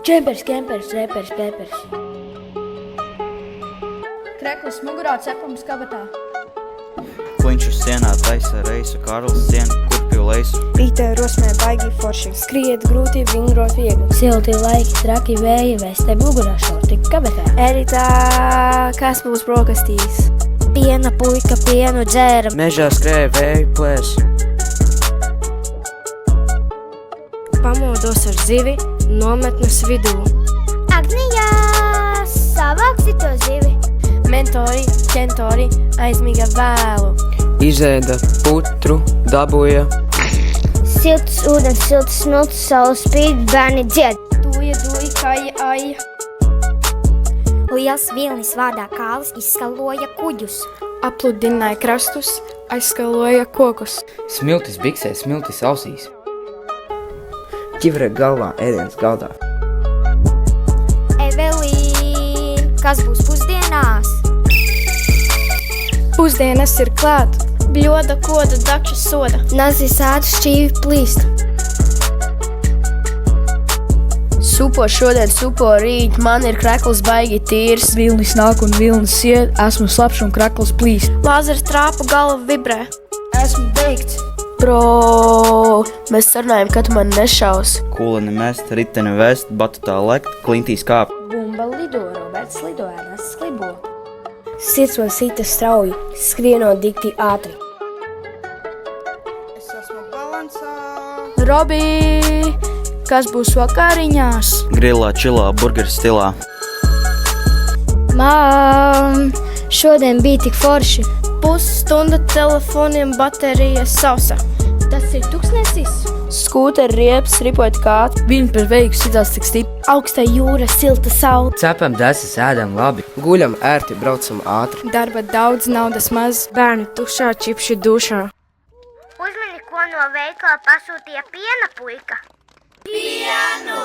Džempers, kempers, repers, pepers. Krekls mugurā, cepams kabatā. Kliņš uz sienā taisa reisu, Karls sienu, kurpju leisu. Rītē rosmē baigi forši, skriet grūti, vingrot viegli. Silti laiki, traki vēji, vestē mugurā, šorti kabatā. Erītā, kas būs brokastīs? Piena puika pienu dzēra. Mežā skrēja vēju plēs. Pamodos ar zivi nometnes vidū. Agnijās, savāksi to zivi. Mentori, kentori, aizmiga vēlu. Izēda putru, dabūja. Silts ūdens, silts smilts, saules spīd, bērni dzied. Dūja, kaja, aja. Liels vilnis vārdā kālis izskaloja kuģus. Apludināja krastus, aizskaloja kokus. Smiltis biksē, smiltis ausīs. Ķivre galvā, ēdiens galdā. Evelīn, kas būs pusdienās? Pusdienas ir klāt. Bļoda, koda, dakša, soda. Nazis ād šķīvi plīst. Supo šodien, supo rīt, man ir krekls baigi tīrs. Vilnis nāk un vilnis iet, esmu slapš un krekls plīst. Lāzers trāpa, galva vibrē. Esmu beigts. Bro, mēs sarunājam, ka tu mani nešaus. Kūleni mest, riteni vest, batutā lekt, klintīs kāp. Bumba lido, Roberts lido, Ernests slibo. Sirds man sita strauji, skrienot dikti ātri. Es esmu balansā. Robi, kas būs vakariņās? Grilā, čilā, burgeru stilā. Mām, šodien bija tik forši. Pusstunda telefoniem, baterija sausa. Tas ir tuksnesis. Skūteri riepas, ripot kārt, viņi par veiku sitās tik stipri. Augsta jūra, silta saule. Cepam desas, ēdam labi. Guļam ērti, braucam ātri. Darba daudz, naudas maz. Bērni tušā, čipši dušā. Uzmini, ko no veikala pasūtīja piena puika. Pienu!